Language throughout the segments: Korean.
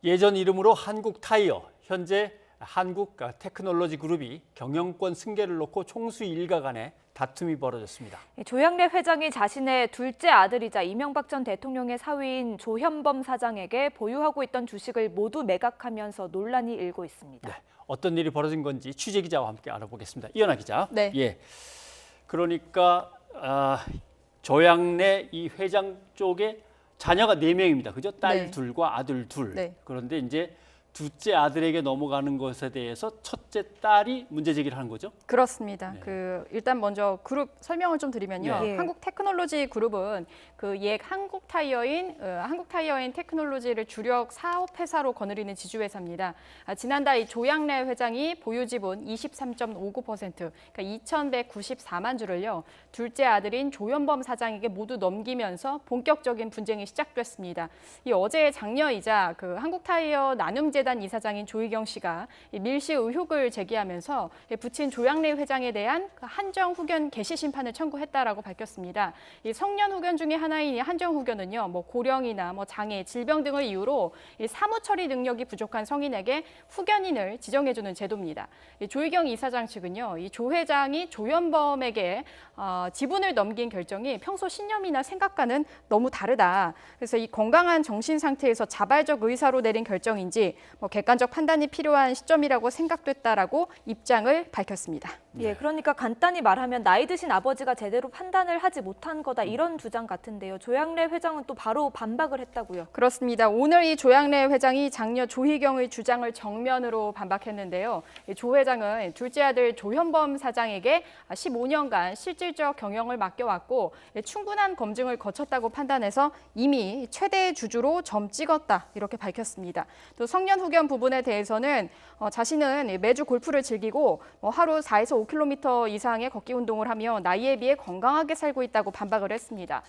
예전 이름으로 한국타이어, 현재 한국테크놀로지그룹이 경영권 승계를 놓고 총수 일가 간에 다툼이 벌어졌습니다. 조양래 회장이 자신의 둘째 아들이자 이명박 전 대통령의 사위인 조현범 사장에게 보유하고 있던 주식을 모두 매각하면서 논란이 일고 있습니다. 네, 어떤 일이 벌어진 건지 취재 기자와 함께 알아보겠습니다. 이현아 기자. 네. 예. 그러니까 조양래 이 회장 쪽에 자녀가 4명입니다. 그죠? 딸 네. 둘과 아들 둘. 네. 그런데 이제 둘째 아들에게 넘어가는 것에 대해서 첫째 딸이 문제 제기를 하는 거죠? 그렇습니다. 네. 일단 먼저 그룹 설명을 좀 드리면요. 네. 한국테크놀로지 그룹은 옛 한국타이어인 테크놀로지를 주력 사업 회사로 거느리는 지주회사입니다. 지난달 이 조양래 회장이 보유 지분 23.59%, 그러니까 2,194만 주를요. 둘째 아들인 조현범 사장에게 모두 넘기면서 본격적인 분쟁이 시작됐습니다. 어제 장녀이자 한국타이어 나눔재단 이사장인 조희경 씨가 밀시 의혹을 제기하면서 부친 조양래 회장에 대한 한정 후견 개시 심판을 청구했다라고 밝혔습니다. 이 성년 후견 중에 하나인 한정 후견은요, 고령이나 장애, 질병 등을 이유로 사무 처리 능력이 부족한 성인에게 후견인을 지정해주는 제도입니다. 조희경 이사장 측은요, 이 조 회장이 조현범에게 지분을 넘긴 결정이 평소 신념이나 생각과는 너무 다르다. 그래서 이 건강한 정신 상태에서 자발적 의사로 내린 결정인지 객관적 판단이 필요한 시점이라고 생각됐다라고 입장을 밝혔습니다. 예, 그러니까 간단히 말하면 나이 드신 아버지가 제대로 판단을 하지 못한 거다 이런 주장 같은데요. 조양래 회장은 또 바로 반박을 했다고요. 그렇습니다. 오늘 이 조양래 회장이 장녀 조희경의 주장을 정면으로 반박했는데요. 조 회장은 둘째 아들 조현범 사장에게 15년간 실질적 경영을 맡겨왔고 충분한 검증을 거쳤다고 판단해서 이미 최대 주주로 점 찍었다 이렇게 밝혔습니다. 또 성년 후견 부분에 대해서는 자신은 매주 골프를 즐기고 하루 4에서 5km 이상의 걷기 운동을 하며 나이에 비해 건강하게 살고 있다고 반박을 했습니다.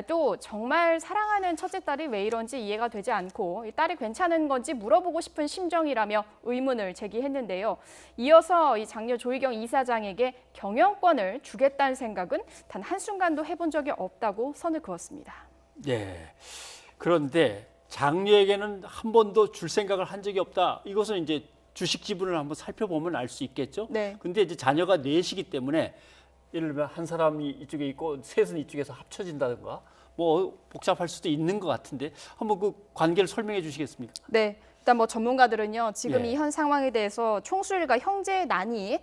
또 정말 사랑하는 첫째 딸이 왜 이런지 이해가 되지 않고 딸이 괜찮은 건지 물어보고 싶은 심정이라며 의문을 제기했는데요. 이어서 이 장녀 조희경 이사장에게 경영권을 주겠다는 생각은 단 한순간도 해본 적이 없다고 선을 그었습니다. 네. 그런데 장녀에게는 한 번도 줄 생각을 한 적이 없다. 이것은 이제 주식 지분을 한번 살펴보면 알 수 있겠죠. 네. 근데 이제 자녀가 넷이기 때문에 예를 들면 한 사람이 이쪽에 있고 셋은 이쪽에서 합쳐진다든가 복잡할 수도 있는 것 같은데 한번 그 관계를 설명해 주시겠습니까? 네. 일단 전문가들은요, 지금 예. 이 현 상황에 대해서 총수일가 형제 난이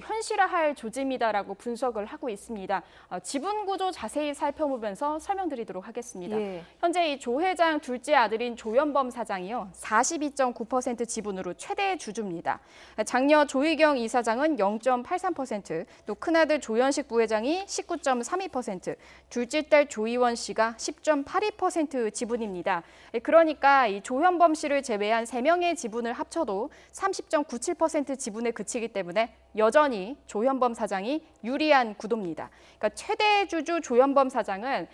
현실화할 조짐이다라고 분석을 하고 있습니다. 지분 구조 자세히 살펴보면서 설명드리도록 하겠습니다. 예. 현재 이 조 회장 둘째 아들인 조현범 사장이요, 42.9% 지분으로 최대 주주입니다. 장녀 조희경 이사장은 0.83%, 또 큰아들 조현식 부회장이 19.32%, 둘째 딸 조희원 씨가 10.82% 지분입니다. 그러니까 이 조현범 씨를 제외한 3명의 지분을 합쳐도 30.97% 지분에 그치기 때문에 여전히 조현범 사장이 유리한 구도입니다. 그러니까 최대 주주 조현범 사장은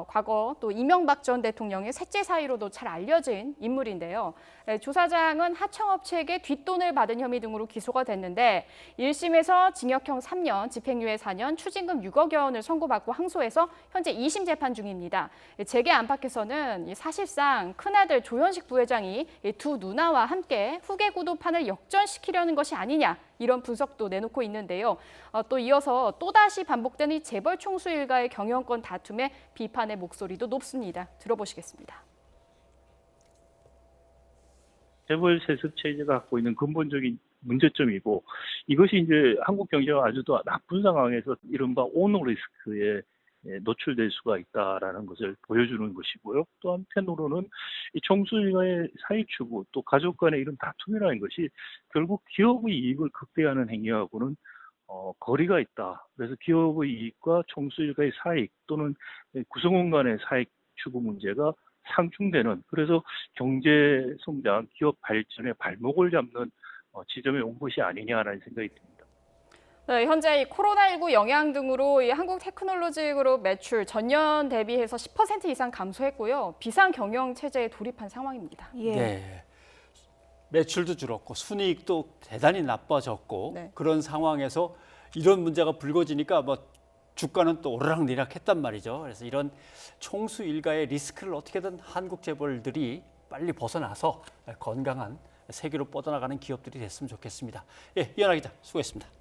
과거 또 이명박 전 대통령의 셋째 사위로도 잘 알려진 인물인데요. 조 사장은 하청업체에게 뒷돈을 받은 혐의 등으로 기소가 됐는데 1심에서 징역형 3년, 집행유예 4년, 추징금 6억여 원을 선고받고 항소해서 현재 2심 재판 중입니다. 재계 안팎에서는 사실상 큰아들 조현식 부회장이 두 누나와 함께 후계 구도판을 역전시키려는 것이 아니냐 이런 분석도 내놓고 있는데요. 또 이어서 또다시 반복되는 재벌 총수 일가의 경영권 다툼에 비판의 목소리도 높습니다. 들어보시겠습니다. 재벌 세습 체제가 갖고 있는 근본적인 문제점이고 이것이 이제 한국 경제가 아주 더 나쁜 상황에서 이른바 오너리스크에 노출될 수가 있다라는 것을 보여주는 것이고요. 또 한편으로는 이 총수일가의 사익 추구 또 가족 간의 이런 다툼이라는 것이 결국 기업의 이익을 극대화하는 행위하고는 거리가 있다. 그래서 기업의 이익과 총수일가의 사익 또는 구성원 간의 사익 추구 문제가 상충되는, 그래서 경제 성장, 기업 발전의 발목을 잡는 지점에 온 것이 아니냐라는 생각이 듭니다. 네, 현재 코로나19 영향 등으로 이 한국테크놀로지 그룹 매출 전년 대비해서 10% 이상 감소했고요. 비상 경영 체제에 돌입한 상황입니다. 예. 네. 매출도 줄었고 순이익도 대단히 나빠졌고 네. 그런 상황에서 이런 문제가 불거지니까 주가는 또 오르락내리락했단 말이죠. 그래서 이런 총수 일가의 리스크를 어떻게든 한국 재벌들이 빨리 벗어나서 건강한 세계로 뻗어나가는 기업들이 됐으면 좋겠습니다. 예, 이현아 기자 수고했습니다.